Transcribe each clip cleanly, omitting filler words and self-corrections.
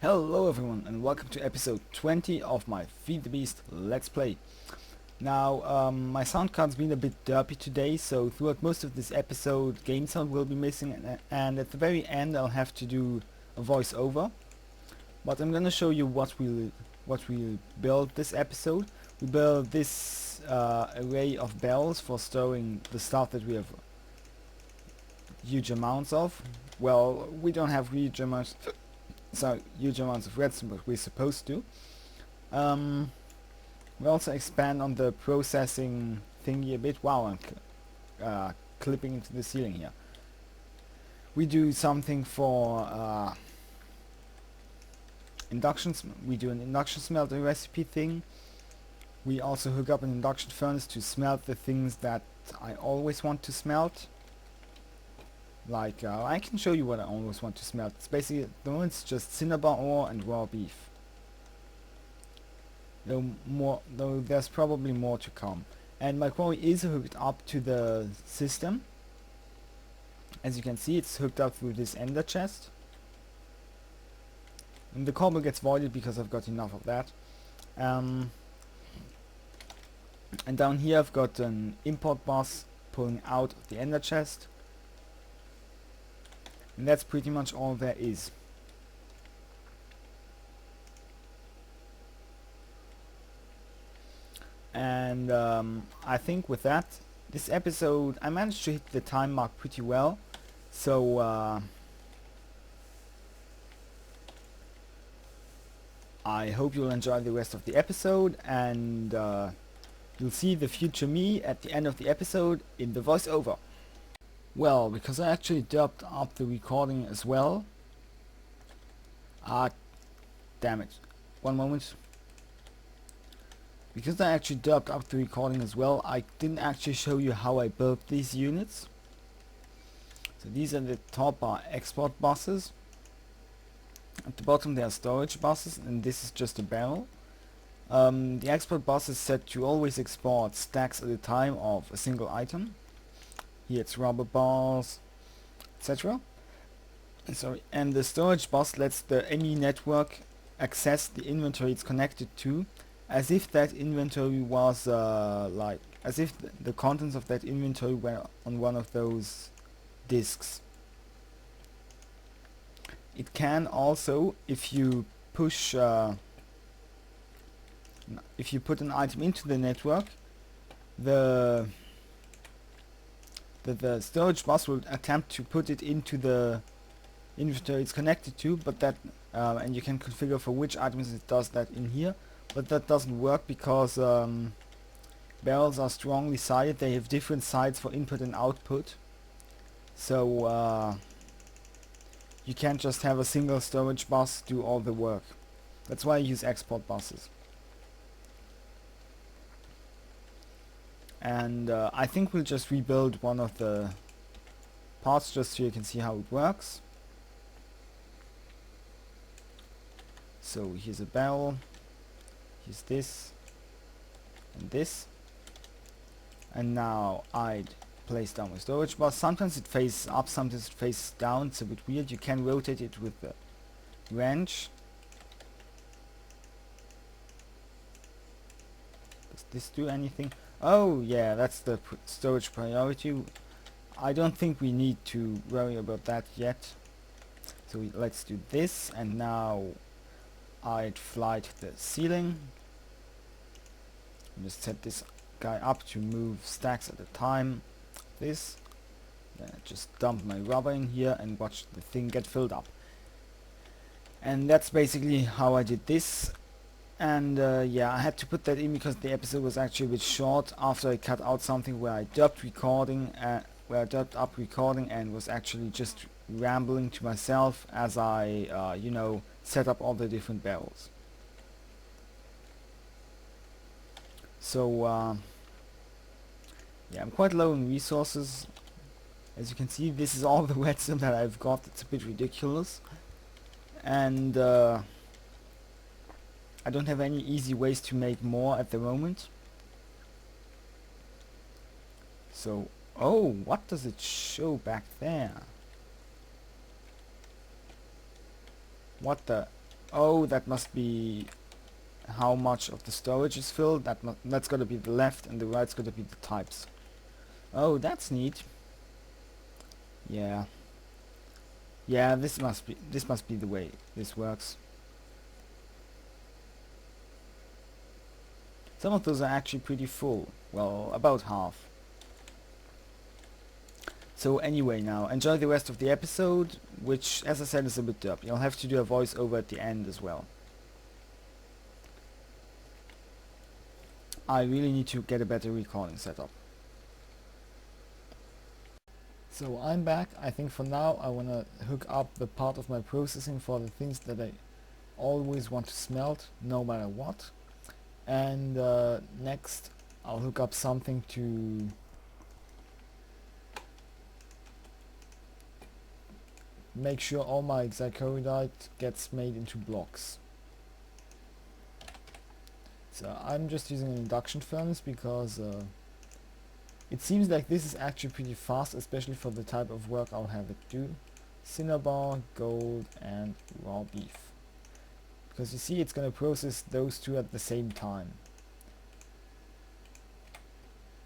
Hello everyone and welcome to episode 20 of my Feed the Beast Let's Play. Now my sound card's been a bit derpy today, so throughout most of this episode game sound will be missing, and at the very end I'll have to do a voiceover. But I'm gonna show you what we'll build this episode. We build this array of barrels for storing the stuff that we have huge amounts of. Well, we don't have huge amounts of redstone, but we're supposed to. We also expand on the processing thingy a bit. Wow, I'm clipping into the ceiling here. We do something for we do an induction smelter recipe thing. We also hook up an induction furnace to smelt the things that I always want to smelt. Like, I can show you what I always want to smelt. It's basically, at the moment it's just cinnabar ore and raw beef. Though there's probably more to come. And my quarry is hooked up to the system. As you can see, it's hooked up through this ender chest. And the cobble gets voided because I've got enough of that. And down here I've got an import bus pulling out of the ender chest. And that's pretty much all there is. And I think with that, this episode, I managed to hit the time mark pretty well. So I hope you'll enjoy the rest of the episode, and you'll see the future me at the end of the episode in the voiceover. Well, because I actually dubbed up the recording as well. Damn it. One moment. Because I actually dubbed up the recording as well, I didn't actually show you how I built these units. So these at the top are export buses. At the bottom they are storage buses, and this is just a barrel. The export bus is set to always export stacks at a time of a single item. Here it's rubber bars, etc. And the storage bus lets the ME network access the inventory it's connected to, as if that inventory was as if the contents of that inventory were on one of those disks. It can also, if you push, if you put an item into the network, the storage bus will attempt to put it into the inventory it's connected to, but that and you can configure for which items it does that in here, but that doesn't work because barrels are strongly sided. They have different sides for input and output, so you can't just have a single storage bus do all the work. That's why I use export buses. And I think we'll just rebuild one of the parts just so you can see how it works. So here's a barrel, here's this, and this. And now I'd place down my storage bus. Sometimes it faces up, sometimes it faces down. It's a bit weird. You can rotate it with the wrench. Does this do anything? Oh yeah, that's the storage priority. I don't think we need to worry about that yet. So let's do this, and now I'd fly to the ceiling. Just set this guy up to move stacks at a time. This. Then I just dump my rubber in here and watch the thing get filled up. And that's basically how I did this. And yeah, I had to put that in because the episode was actually a bit short after I cut out something where I dubbed up recording and was actually just rambling to myself as I, you know, set up all the different barrels. So yeah, I'm quite low in resources. As you can see, this is all the redstone that I've got. It's a bit ridiculous. And I don't have any easy ways to make more at the moment. So, oh, what does it show back there? What the? Oh, that must be how much of the storage is filled. That's gotta be the left, and the right's gotta be the types. Oh, that's neat. Yeah. Yeah, this must be the way this works. Some of those are actually pretty full. Well, about half. So anyway, now enjoy the rest of the episode, which, as I said, is a bit derpy. I'll have to do a voiceover at the end as well. I really need to get a better recording setup. So I'm back. I think for now I want to hook up the part of my processing for the things that I always want to smelt, no matter what. And next I'll hook up something to make sure all my zirconite gets made into blocks. So I'm just using an induction furnace because it seems like this is actually pretty fast, especially for the type of work I'll have it do. Cinnabar, gold and raw beef. Because you see it's going to process those two at the same time.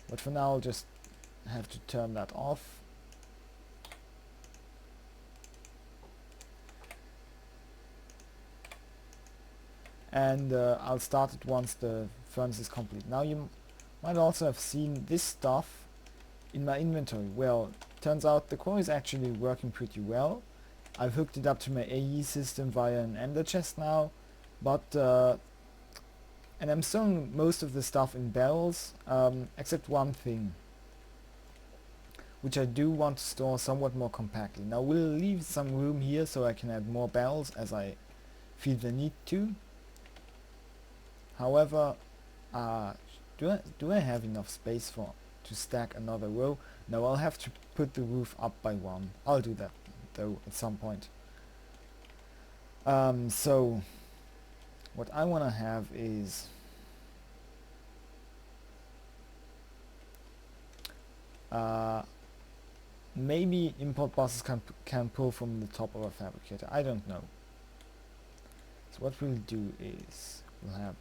But for now I'll just have to turn that off. And I'll start it once the furnace is complete. Now you might also have seen this stuff in my inventory. Well, turns out the quarry is actually working pretty well. I've hooked it up to my AE system via an ender chest now, but and I'm storing most of the stuff in barrels, except one thing, which I do want to store somewhat more compactly. Now we'll leave some room here so I can add more barrels as I feel the need to. However, do I have enough space to stack another row? No, I'll have to put the roof up by one. I'll do that though at some point. So what I want to have is maybe import buses can pull from the top of a fabricator. I don't know. So what we'll do is we'll have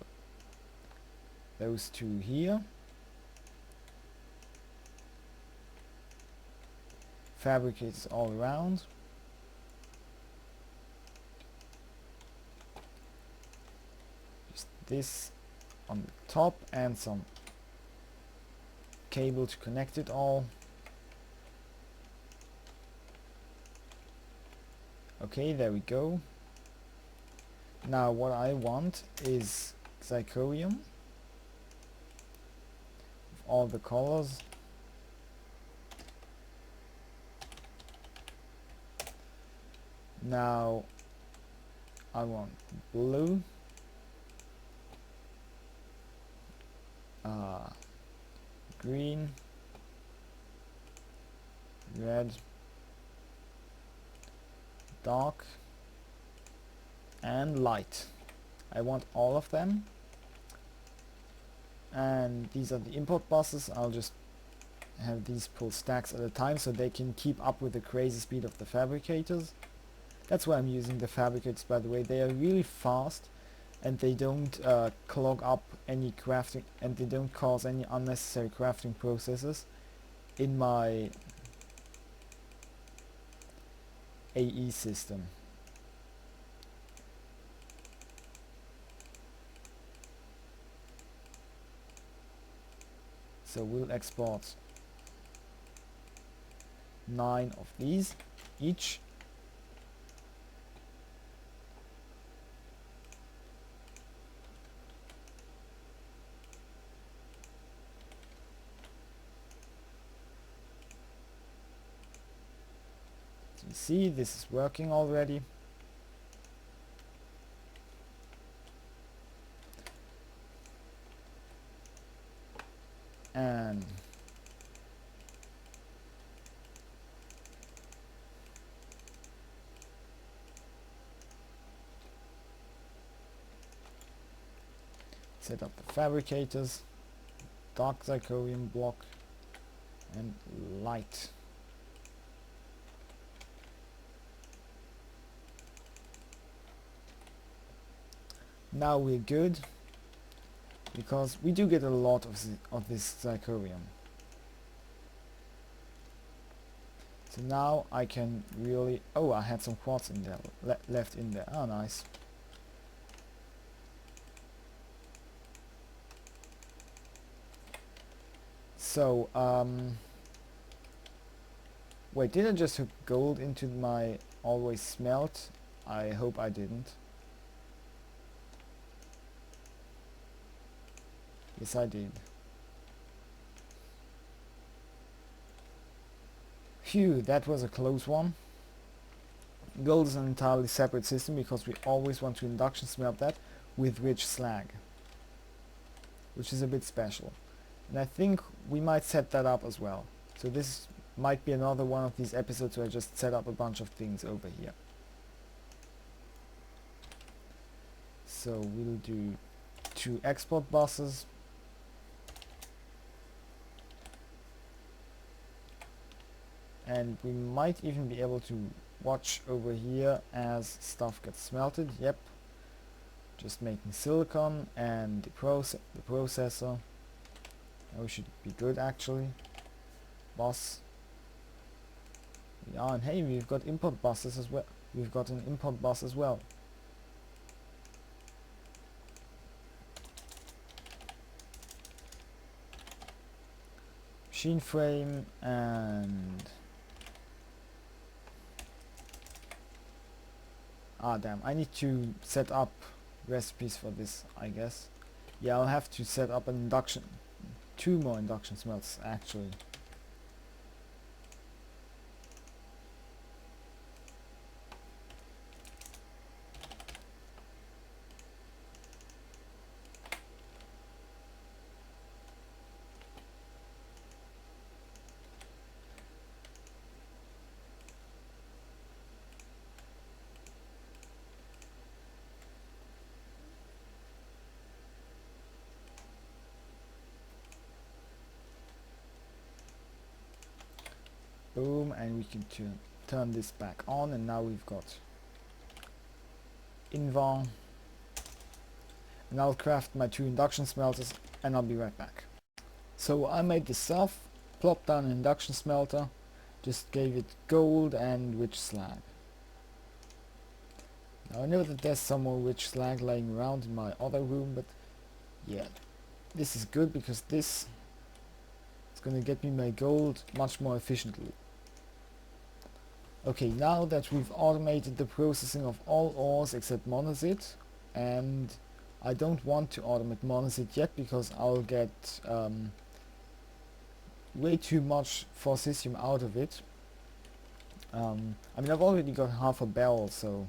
those two here. Fabricators all around. Just this on the top and some cable to connect it all. Okay, there we go. Now what I want is zirconium of all the colors. Now I want blue, green, red, dark and light. I want all of them, and these are the import buses. I'll just have these pull stacks at a time so they can keep up with the crazy speed of the fabricators. That's why I'm using the fabricators, by the way. They are really fast and they don't clog up any crafting, and they don't cause any unnecessary crafting processes in my AE system. So we'll export 9 of these each. So you see this is working already. And set up the fabricators, dark zirconium block and light. Now we're good, because we do get a lot of this zirconium. So now I can really... Oh, I had some quartz in there, left in there. Oh, nice. So, wait, did I just hook gold into my always smelt? I hope I didn't. Yes, I did. Phew, that was a close one. Gold is an entirely separate system because we always want to induction smelt that with rich slag, which is a bit special. And I think we might set that up as well. So this might be another one of these episodes where I just set up a bunch of things over here. So we'll do 2 export buses. And we might even be able to watch over here as stuff gets smelted. Yep. Just making silicon and the processor. Oh, should be good actually. Bus. Yeah, and hey, we've got import buses as well. We've got an import bus as well. Machine frame and... Ah, damn, I need to set up recipes for this, I guess. Yeah, I'll have to set up an induction... 2 more induction smelters, actually. Boom, and we can turn this back on, and now we've got Invar. And I'll craft my 2 induction smelters and I'll be right back. So I made this stuff, plopped down an induction smelter, just gave it gold and rich slag. Now I know that there's some more rich slag laying around in my other room, but yeah, this is good because this is gonna get me my gold much more efficiently. Okay, now that we've automated the processing of all ores except monazite, and I don't want to automate monazite yet because I'll get way too much forcisium out of it. I mean, I've already got half a barrel, so...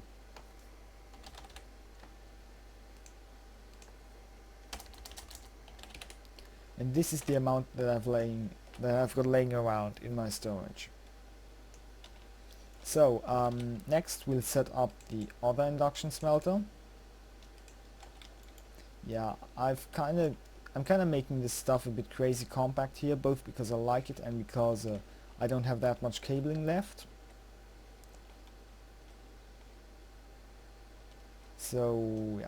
And this is the amount that I've got laying around in my storage. So, next we'll set up the other induction smelter. Yeah, I'm kind of making this stuff a bit crazy compact here, both because I like it and because I don't have that much cabling left. So, yeah.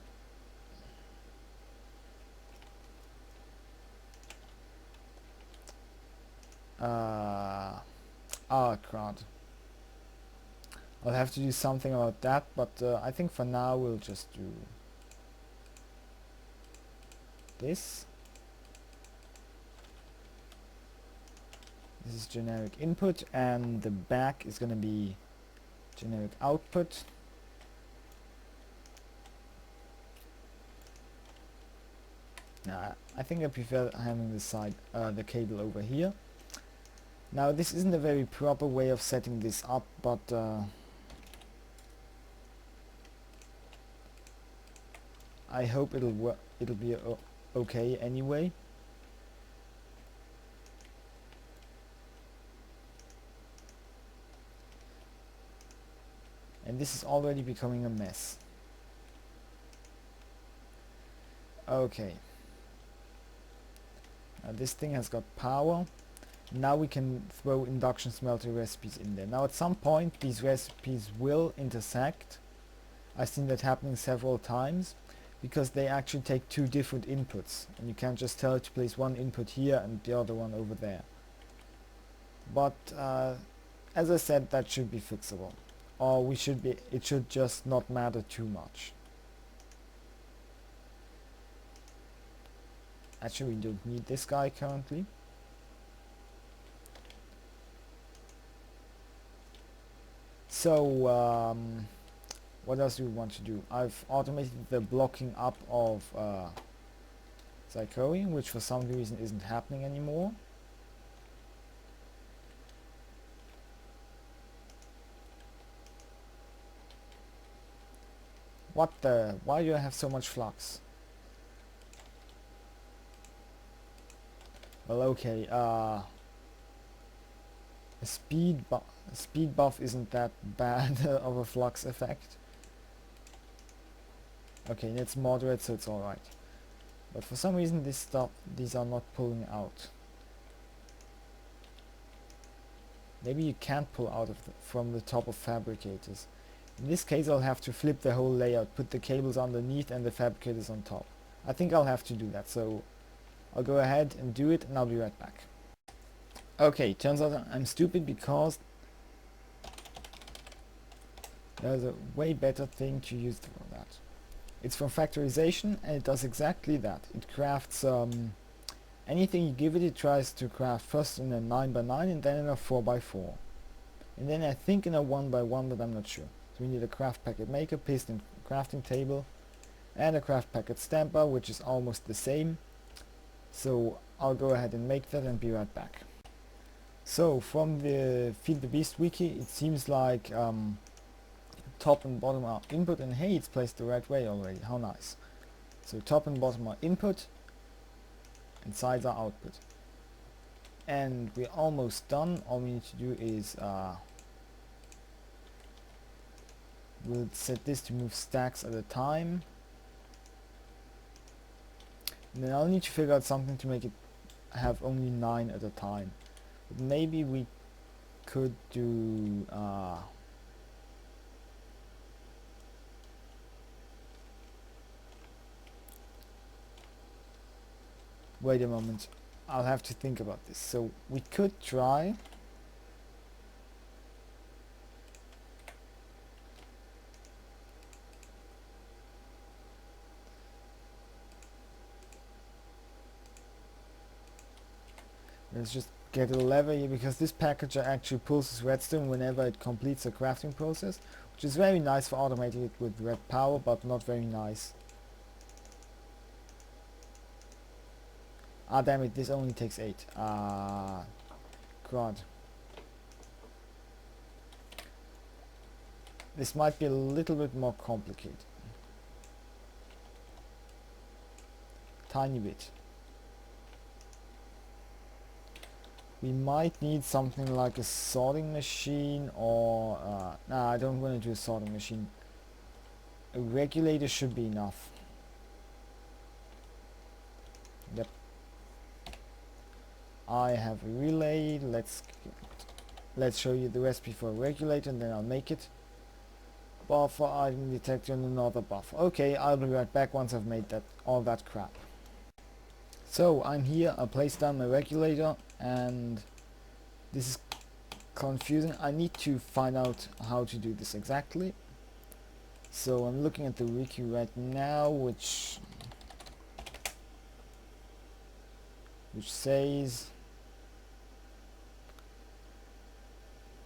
Crud. I'll have to do something about that, but I think for now we'll just do this. This is generic input and the back is gonna be generic output. Nah, I think I prefer having the side, the cable over here. Now this isn't a very proper way of setting this up, but I hope it'll work. It'll be okay anyway. And this is already becoming a mess. Okay. Now this thing has got power. Now we can throw induction smelter recipes in there. Now at some point these recipes will intersect. I've seen that happening several times. because they actually take two different inputs, and you can't just tell it to place one input here and the other one over there. But as I said, that should be fixable, or it should just not matter too much. Actually, we don't need this guy currently. So what else do we want to do? I've automated the blocking up of Zycoium, which for some reason isn't happening anymore. What the? Why do I have so much flux? Well, okay, a speed buff isn't that bad of a flux effect. Okay, and it's moderate, so it's alright. But for some reason these are not pulling out. Maybe you can't pull out of from the top of fabricators. In this case I'll have to flip the whole layout, put the cables underneath and the fabricators on top. I think I'll have to do that, so I'll go ahead and do it and I'll be right back. Okay, turns out I'm stupid because there's a way better thing to use for that. It's from Factorization and it does exactly that. It crafts anything you give it, it tries to craft first in a 9x9 and then in a 4x4. And then I think in a 1x1, but I'm not sure. So we need a craft packet maker, piston crafting table, and a craft packet stamper, which is almost the same. So I'll go ahead and make that and be right back. So from the Feed the Beast wiki, it seems like top and bottom are input, and hey, it's placed the right way already. How nice. So top and bottom are input and sides are output. And we're almost done. All we need to do is we'll set this to move stacks at a time. And then I'll need to figure out something to make it have only 9 at a time. But maybe we could do wait a moment, I'll have to think about this. So we could try let's just get a lever here, because this packager actually pulls redstone whenever it completes a crafting process, which is very nice for automating it with red power, but not very nice. Ah, damn it, this only takes 8. God. This might be a little bit more complicated. Tiny bit. We might need something like a sorting machine, or nah, I don't want to do a sorting machine. A regulator should be enough. Yep. I have a relay. Let's show you the recipe for a regulator and then I'll make it. Buffer item detector and another buffer. Okay, I'll be right back once I've made all that crap. So I'm here, I placed down my regulator and this is confusing. I need to find out how to do this exactly. So I'm looking at the wiki right now, which says,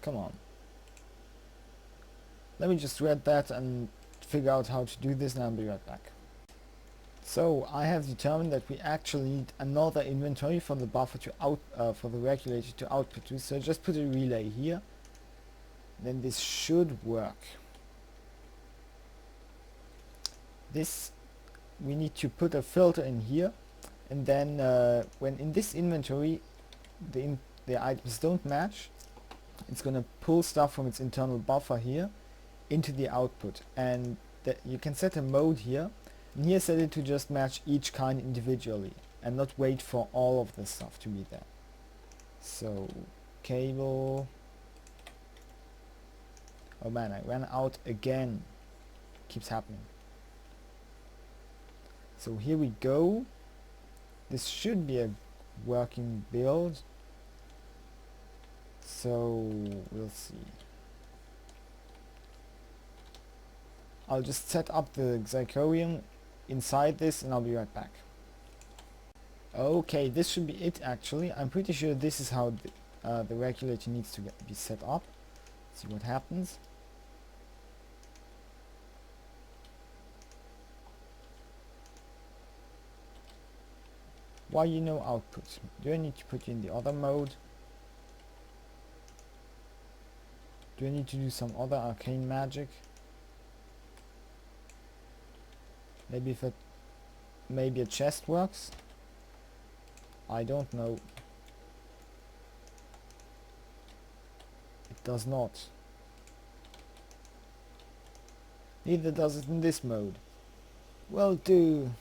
come on, let me just read that and figure out how to do this and I'll be right back. So I have determined that we actually need another inventory for the buffer to for the regulator to output to, so just put a relay here, then this should work. This, we need to put a filter in here, and then when in this inventory the items don't match, it's gonna pull stuff from its internal buffer here into the output, and you can set a mode here, and here set it to just match each kind individually and not wait for all of this stuff to be there. So cable, oh man, I ran out again, keeps happening. So here we go. This should be a working build. So we'll see. I'll just set up the Xycorium inside this and I'll be right back. Okay, this should be it actually. I'm pretty sure this is how the regulator needs to be set up. Let's see what happens. Why no output? Do I need to put in the other mode? Do I need to do some other arcane magic? Maybe if maybe a chest works? I don't know. It does not. Neither does it in this mode. Well, do.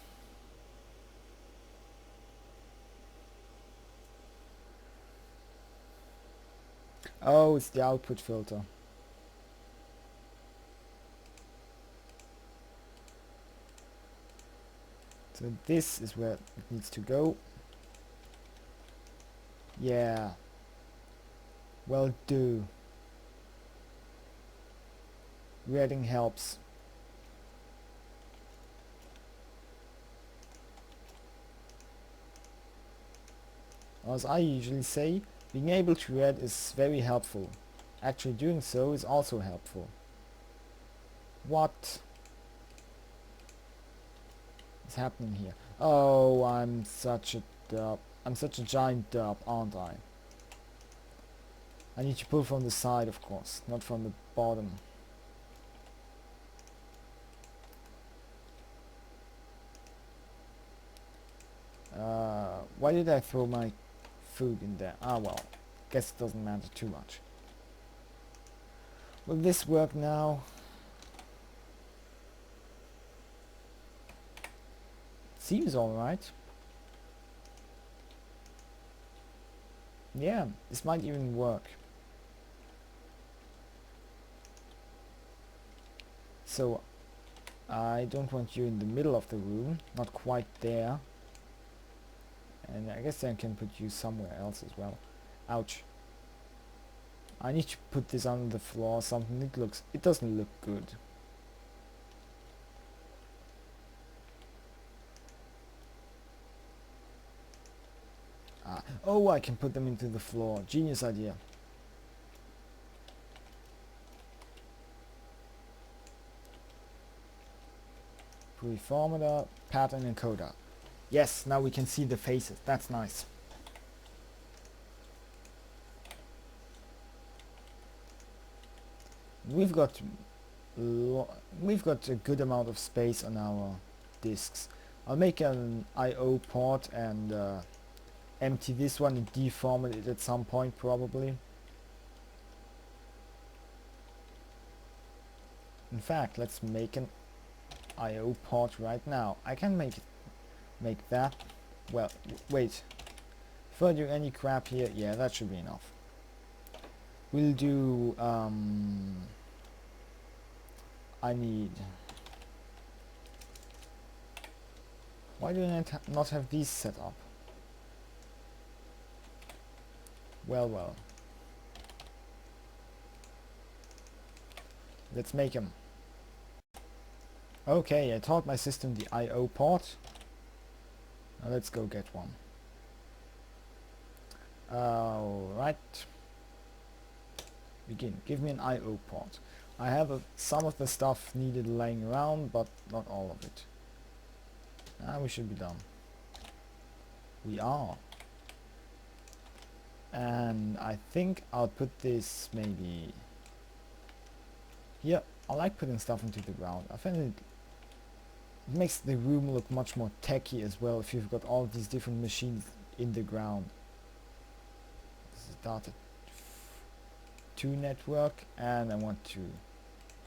Oh, it's the output filter. So this is where it needs to go. Yeah. Well, do. Reading helps. As I usually say, being able to read is very helpful. Actually doing so is also helpful. What is happening here? Oh, I'm such a derp. I'm such a giant derp, aren't I? I need to pull from the side, of course, not from the bottom. Why did I throw my food in there? Ah well, guess it doesn't matter too much. Will this work now? Seems alright. Yeah, this might even work. So, I don't want you in the middle of the room, not quite there. And I guess I can put you somewhere else as well. Ouch. I need to put this on the floor or something. It doesn't look good. Oh, I can put them into the floor. Genius idea. Preformator, pattern encoder. Yes, now we can see the faces. That's nice. We've got a good amount of space on our disks. I'll make an I/O port and empty this one and deformat it at some point probably. In fact, let's make an I/O port right now. I can make that. Well, wait. Before I do any crap here, yeah, that should be enough. We'll do I need. Why do I not have these set up? Well. Let's make them. Okay, I taught my system the I/O port. Now let's go get one. Alright. Begin. Give me an I/O port. I have some of the stuff needed laying around, but not all of it. Now we should be done. We are. And I think I'll put this maybe here. I like putting stuff into the ground. I find it makes the room look much more techy as well if you've got all these different machines in the ground. This is data 2 network, and I want to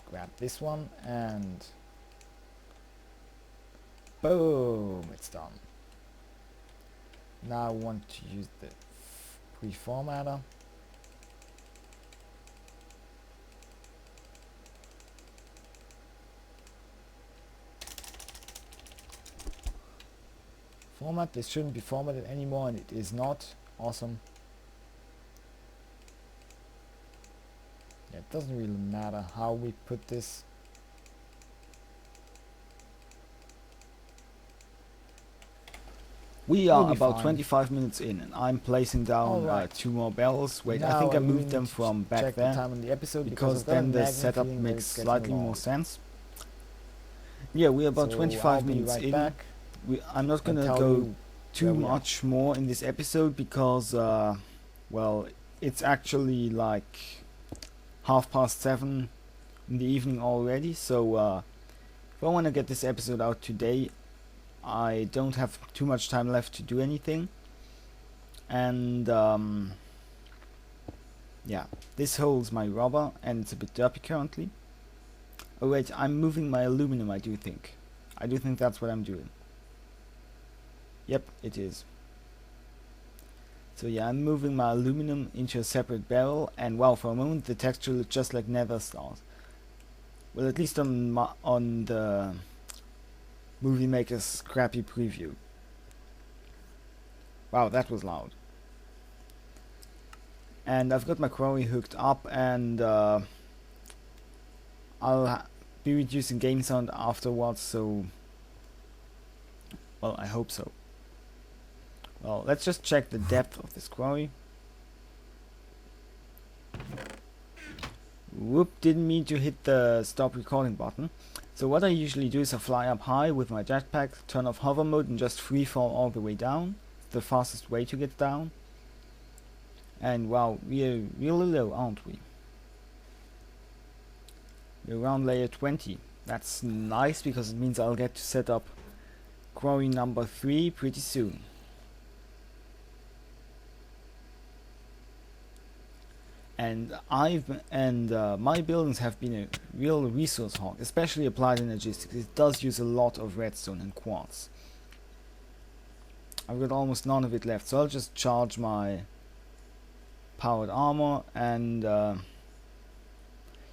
grab this one and boom, it's done. Now I want to use the preformator. Format. This shouldn't be formatted anymore, and it is not. Awesome. Yeah, it doesn't really matter how we put this. We are about 25 minutes in, and I'm placing down 2 more barrels. Wait, now I think I moved them from back there, because then the setup makes slightly more sense. Yeah, we're about 25 minutes in. I'm not gonna go too much more in this episode because, well, it's actually like 7:30 in the evening already. So if I want to get this episode out today, I don't have too much time left to do anything. And yeah, this holds my rubber, and it's a bit dirty currently. Oh wait, I'm moving my aluminum. I do think that's what I'm doing. Yep, it is. So yeah, I'm moving my aluminum into a separate barrel, and wow, for a moment the texture looked just like Nether stars. Well, at least on the Movie Maker's crappy preview. Wow, that was loud. And I've got my quarry hooked up, and I'll be reducing game sound afterwards, so, well, I hope so. Well, let's just check the depth of this quarry. Whoop, didn't mean to hit the stop recording button. So what I usually do is I fly up high with my jetpack, turn off hover mode, and just freefall all the way down. It's the fastest way to get down. And wow, we're really low, aren't we? We're around layer 20. That's nice, because it means I'll get to set up quarry number 3 pretty soon. And my buildings have been a real resource hog, especially applied in logistics. It does use a lot of redstone and quartz. I've got almost none of it left, so I'll just charge my powered armor, and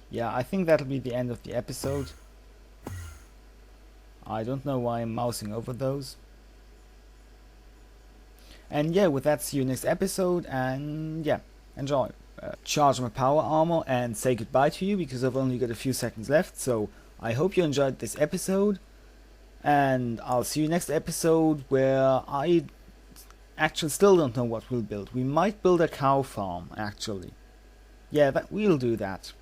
yeah, I think that'll be the end of the episode. I don't know why I'm mousing over those. And yeah, with that, see you next episode, and yeah, enjoy. Charge my power armor and say goodbye to you, because I've only got a few seconds left. So I hope you enjoyed this episode, and I'll see you next episode, where I actually still don't know what we'll build. We might build a cow farm, actually. Yeah, we'll do that.